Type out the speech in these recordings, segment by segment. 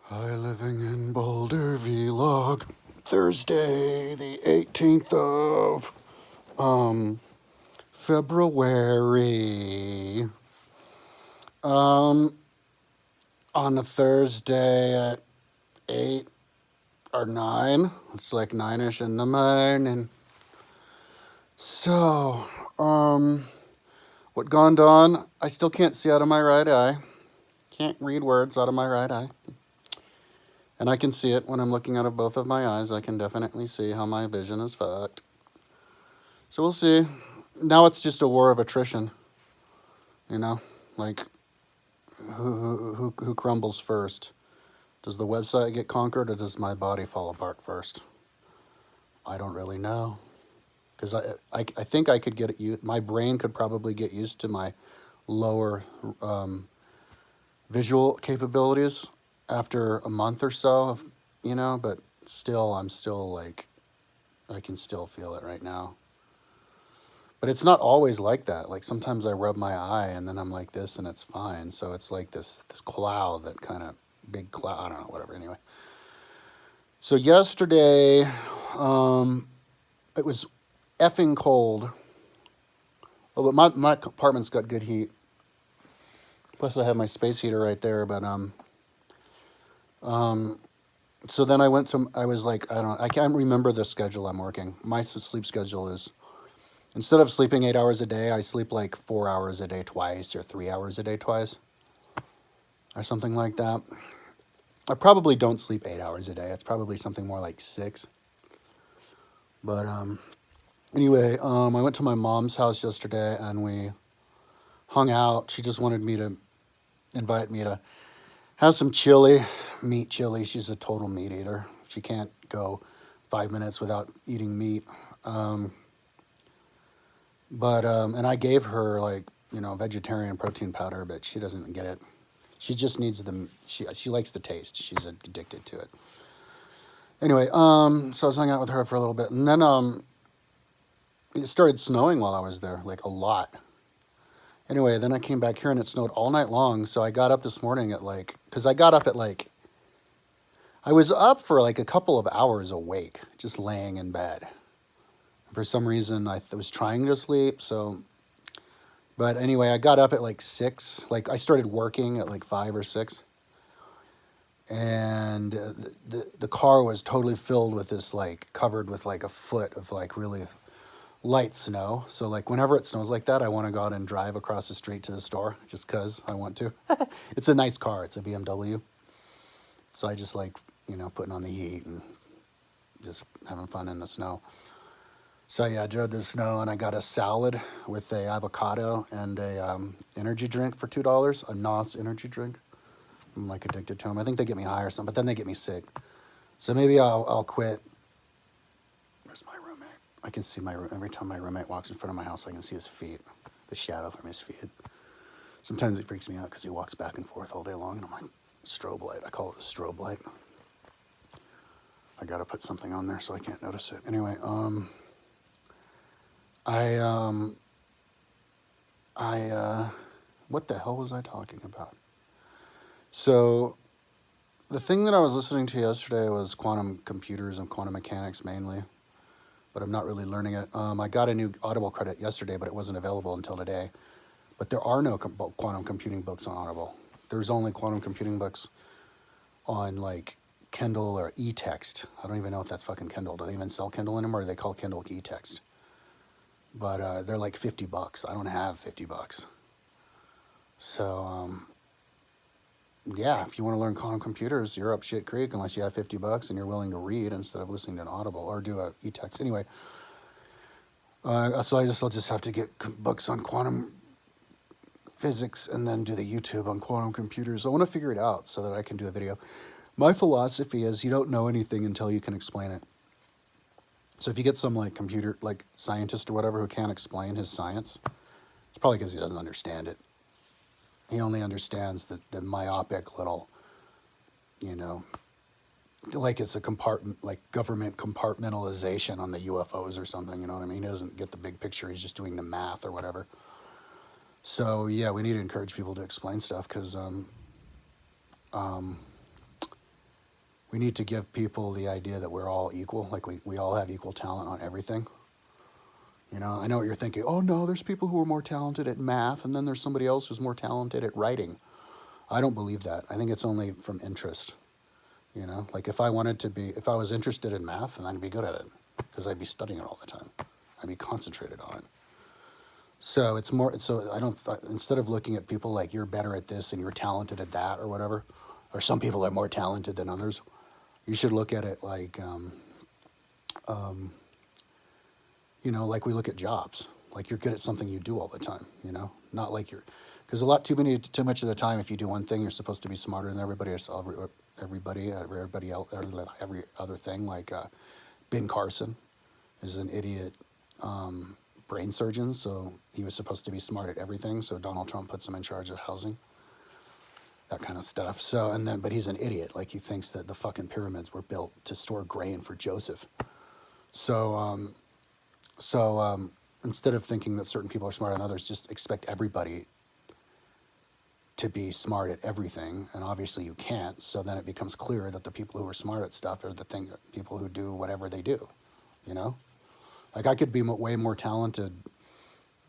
Hi, living in Boulder vlog. Thursday, the 18th of February. On a Thursday at 8 or 9. It's like 9ish in the morning. So, what gone on? I still can't see out of my right eye. Can't read words out of my right eye. And I can see it when I'm looking out of both of my eyes. I can definitely see how my vision is fucked. So we'll see. Now it's just a war of attrition. You know, like who crumbles first? Does the website get conquered, or does my body fall apart first? I don't really know, because I think I could get it. My brain could probably get used to my lower visual capabilities after a month or so of, but still, I'm still like, I can still feel it right now. But it's not always like that. Like sometimes I rub my eye and then I'm like this and it's fine. So it's like this cloud, that kind of big cloud. I don't know, whatever. Anyway. So yesterday, it was effing cold. Oh, but my apartment's got good heat. Plus I have my space heater right there. But so then I was like, I can't remember the schedule I'm working. My sleep schedule is, instead of sleeping 8 hours a day, I sleep like 4 hours a day twice, or 3 hours a day twice, or something like that. I probably don't sleep 8 hours a day. It's probably something more like 6. But anyway, I went to my mom's house yesterday and we hung out. She just wanted me to invite me to have some chili, meat chili. She's a total meat eater. She can't go 5 minutes without eating meat. And I gave her vegetarian protein powder, but she doesn't get it. She just needs she likes the taste. She's addicted to it. Anyway, so I was hanging out with her for a little bit, and then it started snowing while I was there, like a lot. Anyway, then I came back here and it snowed all night long. So I got up this morning at because I got up at I was up for like a couple of hours awake, just laying in bed. For some reason, I was trying to sleep. But anyway, I got up at like 6. Like I started working at like 5 or 6. And the car was totally filled with this, like covered with like a foot of like really light snow. So like whenever it snows like that, I want to go out and drive across the street to the store just because I want to. It's a nice car. It's a BMW. So I just like, putting on the heat and just having fun in the snow. So yeah, I drove the snow and I got a salad with a avocado and a energy drink for $2, a NOS energy drink. I'm like addicted to them. I think they get me high or something, but then they get me sick. So maybe I'll quit. Where's my roommate? I can see every time my roommate walks in front of my house, I can see his feet, the shadow from his feet. Sometimes it freaks me out because he walks back and forth all day long, and I'm like, strobe light. I call it a strobe light. I gotta put something on there so I can't notice it. Anyway, what the hell was I talking about? So, the thing that I was listening to yesterday was quantum computers and quantum mechanics mainly, but I'm not really learning it. I got a new Audible credit yesterday, but it wasn't available until today. But there are no quantum computing books on Audible. There's only quantum computing books on like Kindle or e-text. I don't even know if that's fucking Kindle. Do they even sell Kindle anymore? Or do they call Kindle e-text? But they're like $50. I don't have $50. So, yeah, if you want to learn quantum computers, you're up shit creek unless you have $50 and you're willing to read instead of listening to an Audible or do a e-text. Anyway, so I'll just have to get books on quantum physics and then do the YouTube on quantum computers. I want to figure it out so that I can do a video. My philosophy is you don't know anything until you can explain it. So if you get some like scientist or whatever who can't explain his science, it's probably because he doesn't understand it. He only understands the myopic little, like it's a like government compartmentalization on the UFOs or something, you know what I mean? He doesn't get the big picture. He's just doing the math or whatever. So yeah, we need to encourage people to explain stuff because we need to give people the idea that we're all equal, like we all have equal talent on everything. You know, I know what you're thinking. Oh no, there's people who are more talented at math, and then there's somebody else who's more talented at writing. I don't believe that. I think it's only from interest. You know, like if I was interested in math, then I'd be good at it because I'd be studying it all the time. I'd be concentrated on it. So it's more. So I don't. Instead of looking at people like you're better at this and you're talented at that or whatever, or some people are more talented than others, you should look at it like, you know, like we look at jobs. Like you're good at something you do all the time. You know, not like because too much of the time, if you do one thing, you're supposed to be smarter than everybody else, everybody else, every other thing. Like Ben Carson is an idiot brain surgeon, so he was supposed to be smart at everything. So Donald Trump puts him in charge of housing, that kind of stuff. So but he's an idiot. Like he thinks that the fucking pyramids were built to store grain for Joseph. So instead of thinking that certain people are smarter than others, just expect everybody to be smart at everything, and obviously you can't. So then it becomes clear that the people who are smart at stuff are people who do whatever they do. You know, like I could be way more talented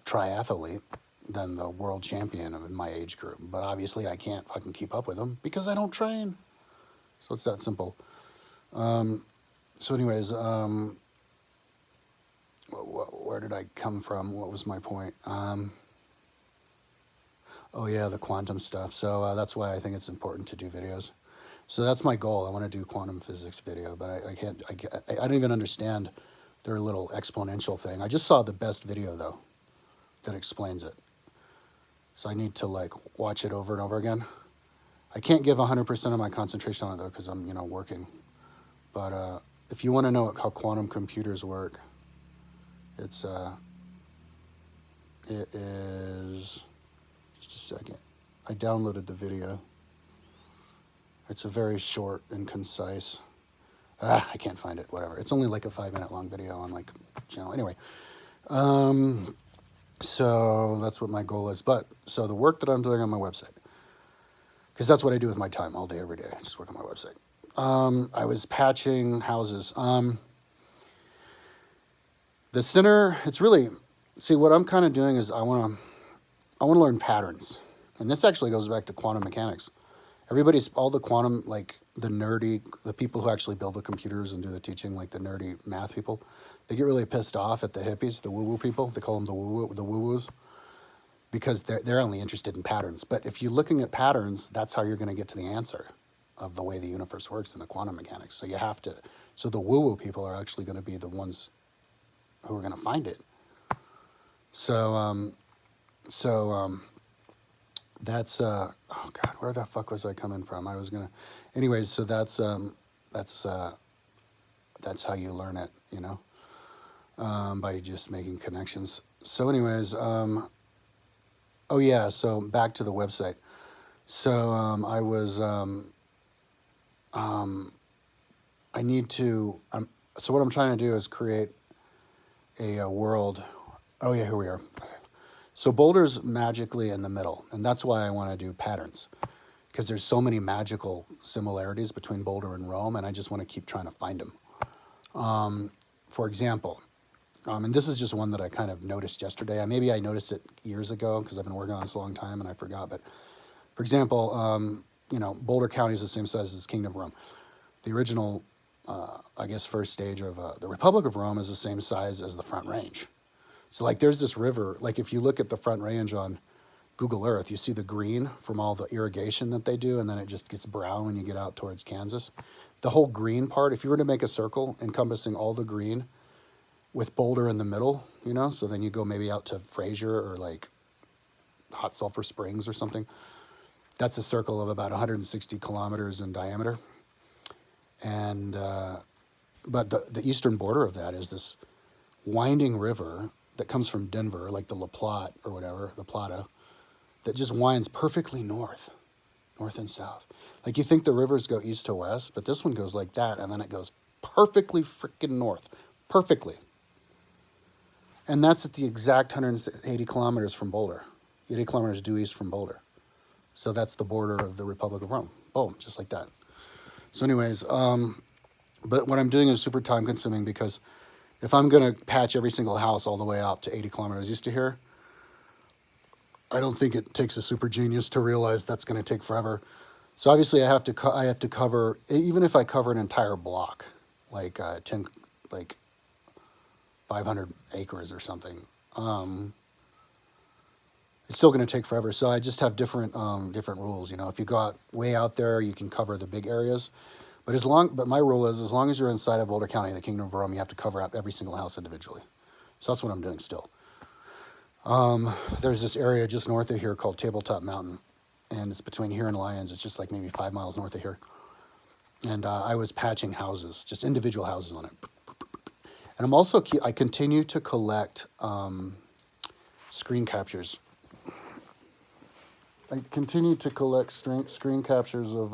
triathlete than the world champion in my age group, but obviously I can't fucking keep up with them because I don't train. So it's that simple. So anyways, where did I come from? What was my point? Oh yeah, the quantum stuff. So that's why I think it's important to do videos. So that's my goal. I want to do quantum physics video, but I don't even understand their little exponential thing. I just saw the best video though that explains it. So I need to like watch it over and over again. I can't give 100% of my concentration on it though because I'm, you know, working. But if you want to know how quantum computers work, it is, just a second. I downloaded the video. It's a very short and concise. I can't find it, whatever. It's only like a 5-minute long video on like channel. Anyway, so that's what my goal is. But so the work that I'm doing on my website, because that's what I do with my time all day, every day. I just work on my website. I was patching houses. The center, it's really, see what I'm kind of doing is I want to learn patterns. And this actually goes back to quantum mechanics. All the quantum, like the people who actually build the computers and do the teaching, like the nerdy math people, they get really pissed off at the hippies, the woo-woo people. They call them the woo-woos, because they're only interested in patterns. But if you're looking at patterns, that's how you're going to get to the answer of the way the universe works in the quantum mechanics. So so the woo-woo people are actually going to be the ones who are going to find it. So that's oh God, where the fuck was I coming from? Anyways, so that's how you learn it, you know, by just making connections. So anyways, oh yeah, so back to the website. So I was I need to so what I'm trying to do is create a world. Oh yeah, here we are. So Boulder's magically in the middle, and that's why I want to do patterns, because there's so many magical similarities between Boulder and Rome, and I just want to keep trying to find them. For example, and this is just one that I kind of noticed yesterday. Maybe I noticed it years ago because I've been working on this a long time and I forgot. But for example, you know, Boulder County is the same size as Kingdom of Rome. The original, I guess, first stage of the Republic of Rome is the same size as the Front Range. So like there's this river, like if you look at the Front Range on Google Earth, you see the green from all the irrigation that they do, and then it just gets brown when you get out towards Kansas. The whole green part, if you were to make a circle encompassing all the green with Boulder in the middle, you know, so then you go maybe out to Fraser or like Hot Sulphur Springs or something, that's a circle of about 160 kilometers in diameter. And, but the eastern border of that is this winding river that comes from Denver, like the La Plata or whatever, La Plata, that just winds perfectly north and south. Like you think the rivers go east to west, but this one goes like that, and then it goes perfectly freaking north, perfectly. And that's at the exact 180 kilometers from Boulder, 80 kilometers due east from Boulder. So that's the border of the Republic of Rome. Boom, just like that. So anyways, but what I'm doing is super time consuming because if I'm going to patch every single house all the way out to 80 kilometers east of here, I don't think it takes a super genius to realize that's going to take forever. So obviously I have to cover, even if I cover an entire block, like 500 acres or something. It's still going to take forever. So I just have different rules. You know, if you go out way out there, you can cover the big areas. But my rule is as long as you're inside of Boulder County, the Kingdom of Rome, you have to cover up every single house individually. So that's what I'm doing still. There's this area just north of here called Tabletop Mountain, and it's between here and Lyons. It's just like maybe 5 miles north of here. And I was patching houses, just individual houses on it. And I continue to collect screen captures. I continue to collect screen captures of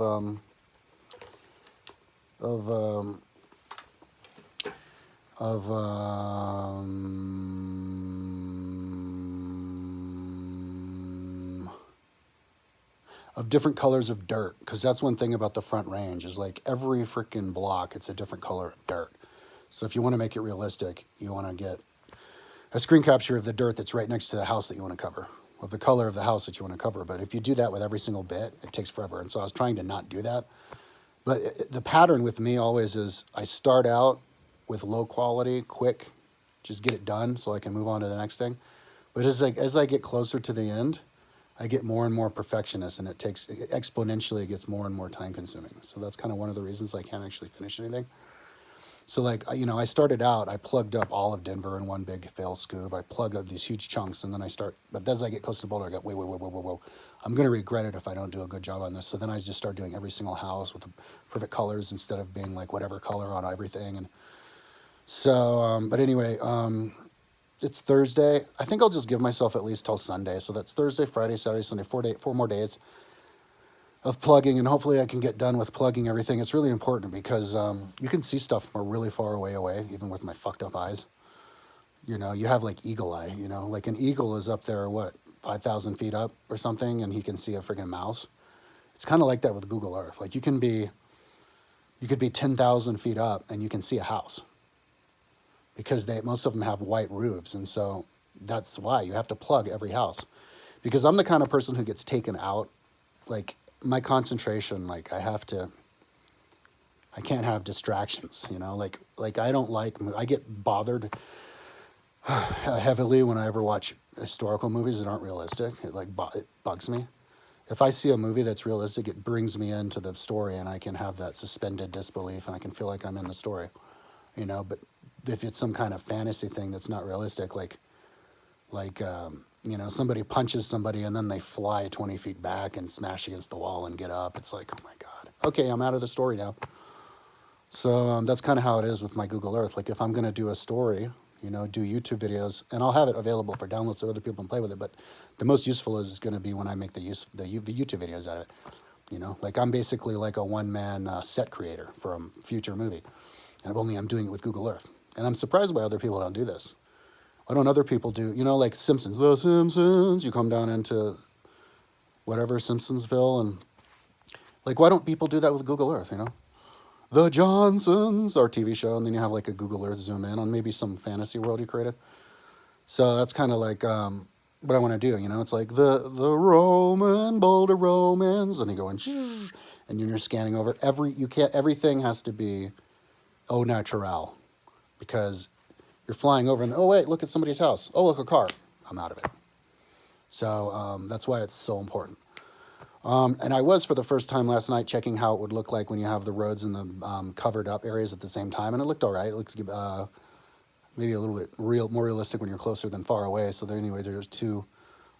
different colors of dirt, because that's one thing about the Front Range is like every freaking block, it's a different color of dirt. So if you want to make it realistic, you want to get a screen capture of the dirt that's right next to the house that you want to cover, of the color of the house that you want to cover. But if you do that with every single bit, it takes forever. And so I was trying to not do that. But the pattern with me always is I start out with low quality, quick, just get it done so I can move on to the next thing. But as I get closer to the end, I get more and more perfectionist, and it exponentially gets more and more time consuming. So that's kind of one of the reasons I can't actually finish anything. So like, I started out, I plugged up all of Denver in one big fail scoop. I plugged up these huge chunks, and then but as I get close to Boulder, I go, whoa. I'm going to regret it if I don't do a good job on this. So then I just start doing every single house with the perfect colors instead of being like whatever color on everything. And so, but anyway, it's Thursday. I think I'll just give myself at least till Sunday. So that's Thursday, Friday, Saturday, Sunday, 4 more days of plugging, and hopefully I can get done with plugging everything. It's really important because you can see stuff from a really far away, even with my fucked up eyes. You know, you have like eagle eye, like an eagle is up there, 5,000 feet up or something, and he can see a freaking mouse. It's kind of like that with Google Earth. Like you could be 10,000 feet up and you can see a house because most of them have white roofs. And so that's why you have to plug every house, because I'm the kind of person who gets taken out, like, my concentration, like I can't have distractions, like I get bothered heavily when I ever watch historical movies that aren't realistic. It bugs me. If I see a movie that's realistic, it brings me into the story, and I can have that suspended disbelief, and I can feel like I'm in the story, but if it's some kind of fantasy thing that's not realistic, like somebody punches somebody and then they fly 20 feet back and smash against the wall and get up. It's like, oh my God. Okay, I'm out of the story now. So that's kind of how it is with my Google Earth. Like if I'm going to do a story, do YouTube videos, and I'll have it available for download so other people can play with it. But the most useful is going to be when I make the YouTube videos out of it. Like I'm basically like a one-man set creator for a future movie. And I'm doing it with Google Earth. And I'm surprised why other people don't do this. Why don't other people do, like Simpsons, The Simpsons, you come down into whatever, Simpsonsville, and like, why don't people do that with Google Earth, The Johnsons, our TV show, and then you have like a Google Earth zoom in on maybe some fantasy world you created. So that's kind of like what I want to do, it's like the Boulder Romans, and you go in, and you're scanning over everything has to be au naturel, because you're flying over and, oh, wait, look at somebody's house. Oh, look, a car. I'm out of it. So that's why it's so important. And I was, for the first time last night, checking how it would look like when you have the roads and the covered up areas at the same time. And it looked all right. It looked maybe a little bit more realistic when you're closer than far away. So there's two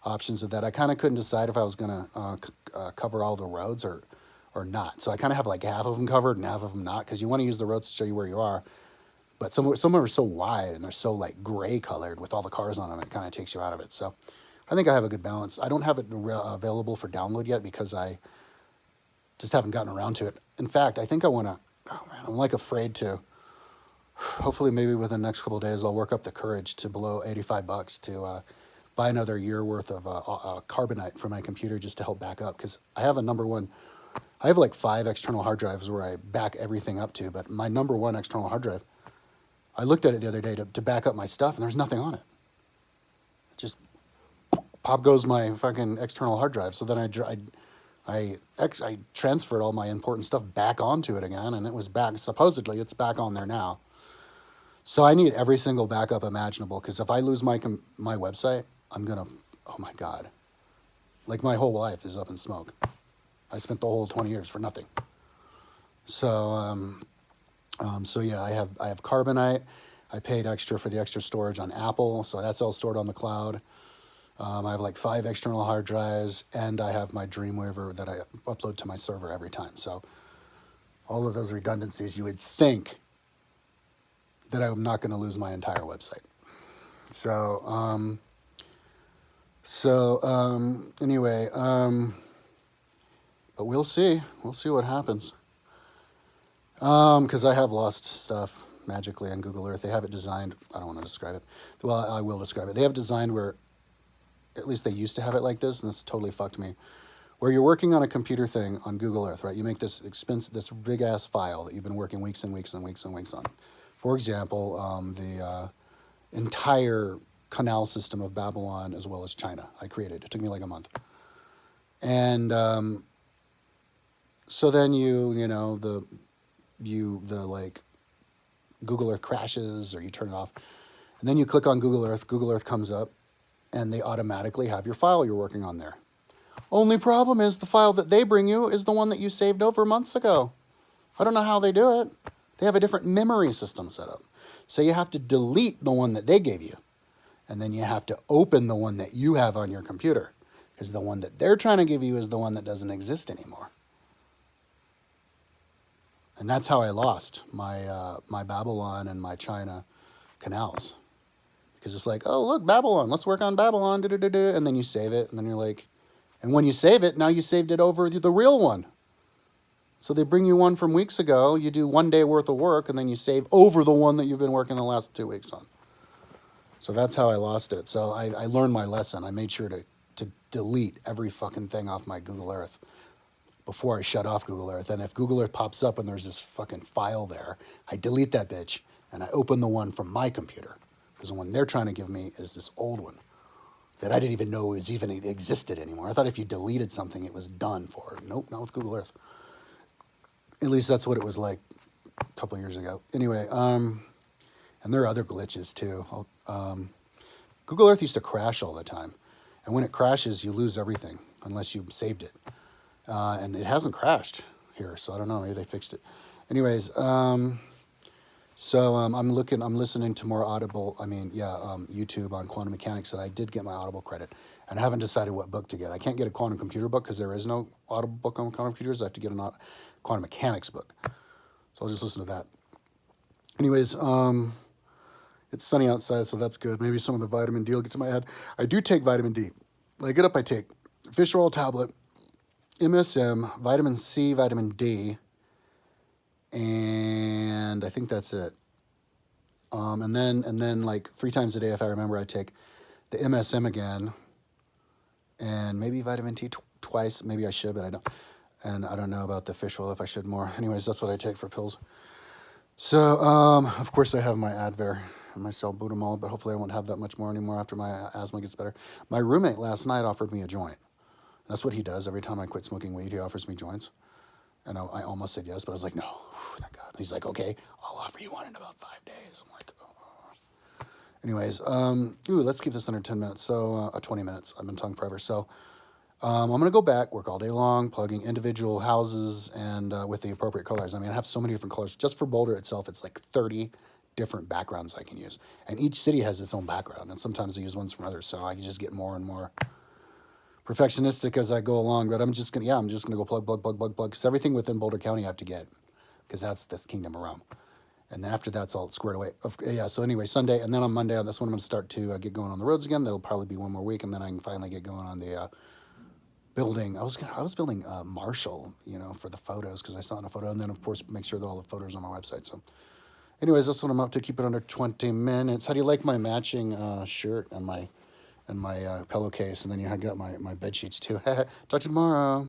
options of that. I kind of couldn't decide if I was going to cover all the roads or not. So I kind of have like half of them covered and half of them not, because you want to use the roads to show you where you are. But some of them are so wide and they're so like gray colored with all the cars on them, it kind of takes you out of it. So I think I have a good balance. I don't have it available for download yet because I just haven't gotten around to it. In fact, I think I want to, I'm like afraid to, hopefully maybe within the next couple of days, I'll work up the courage to below $85 to buy another year worth of carbonite for my computer just to help back up. Because I have I have like 5 external hard drives where I back everything up to, but my number one external hard drive, I looked at it the other day to back up my stuff, and there's nothing on it. Just pop goes my fucking external hard drive. So then I transferred all my important stuff back onto it again, and it was back. Supposedly, it's back on there now. So I need every single backup imaginable, because if I lose my website, I'm gonna, oh my God, like my whole life is up in smoke. I spent the whole 20 years for nothing. So so yeah, I have Carbonite. I paid extra for the extra storage on Apple, so that's all stored on the cloud. I have like 5 external hard drives, and I have my Dreamweaver that I upload to my server every time. So all of those redundancies, you would think that I'm not going to lose my entire website. So, anyway, but we'll see. We'll see what happens. Because I have lost stuff magically on Google Earth. They have it designed. I don't want to describe it. Well, I will describe it. They have it designed where, at least they used to have it like this, and this totally fucked me. Where you're working on a computer thing on Google Earth, right? You make this big ass file that you've been working weeks and weeks and weeks and weeks on. For example, the entire canal system of Babylon as well as China, I created. It took me like a month. And so then the like Google Earth crashes, or you turn it off, and then you click on Google Earth comes up, and they automatically have your file you're working on there. Only problem is the file that they bring you is the one that you saved over months ago. I don't know how they do it. They have a different memory system set up. So you have to delete the one that they gave you, and then you have to open the one that you have on your computer, because the one that they're trying to give you is the one that doesn't exist anymore. And that's how I lost my my Babylon and my China canals. Because it's like, oh, look, Babylon, let's work on Babylon, and then you save it, and then you're like, and when you save it, now you saved it over the real one. So they bring you one from weeks ago, you do 1 day worth of work, and then you save over the one that you've been working the last 2 weeks on. So that's how I lost it. So I learned my lesson. I made sure to delete every fucking thing off my Google Earth before I shut off Google Earth. And if Google Earth pops up and there's this fucking file there, I delete that bitch, and I open the one from my computer. Because the one they're trying to give me is this old one that I didn't even know even existed anymore. I thought if you deleted something, it was done for. Nope, not with Google Earth. At least that's what it was like a couple of years ago. Anyway, and there are other glitches too. Google Earth used to crash all the time. And when it crashes, you lose everything unless you saved it. And it hasn't crashed here, so I don't know. Maybe they fixed it. Anyways, I'm listening to more YouTube on quantum mechanics, and I did get my Audible credit. And I haven't decided what book to get. I can't get a quantum computer book because there is no Audible book on quantum computers. I have to get a quantum mechanics book. So I'll just listen to that. Anyways, it's sunny outside, so that's good. Maybe some of the vitamin D will get to my head. I do take vitamin D. When I get up, I take fish oil tablet, MSM, vitamin C, vitamin D, and I think that's it. And then like 3 times a day, if I remember, I take the MSM again, and maybe vitamin T twice. Maybe I should, but I don't. And I don't know about the fish oil, if I should more. Anyways, that's what I take for pills. So, of course, I have my Advair and my salbutamol, but hopefully I won't have that much more anymore after my asthma gets better. My roommate last night offered me a joint. That's what he does. Every time I quit smoking weed, he offers me joints. And I almost said yes, but I was like, no, thank God. And he's like, okay, I'll offer you one in about 5 days. I'm like, oh. Anyways, let's keep this under 10 minutes. So, 20 minutes. I've been tongue forever. So, I'm going to go back, work all day long, plugging individual houses and with the appropriate colors. I mean, I have so many different colors. Just for Boulder itself, it's like 30 different backgrounds I can use. And each city has its own background. And sometimes I use ones from others. So I can just get more and more perfectionistic as I go along. But I'm just going to go plug. Because everything within Boulder County I have to get. Because that's the Kingdom of Rome. And then after that's all squared away. Yeah, so anyway, Sunday. And then on Monday, that's when I'm going to start to get going on the roads again. That'll probably be 1 more week. And then I can finally get going on the building. I was building Marshall, for the photos, because I saw it in a photo, and then of course make sure that all the photos are on my website. So, anyways, that's what I'm up to. Keep it under 20 minutes. How do you like my matching shirt and my pillowcase? And then I got my bed sheets too. Talk to you tomorrow.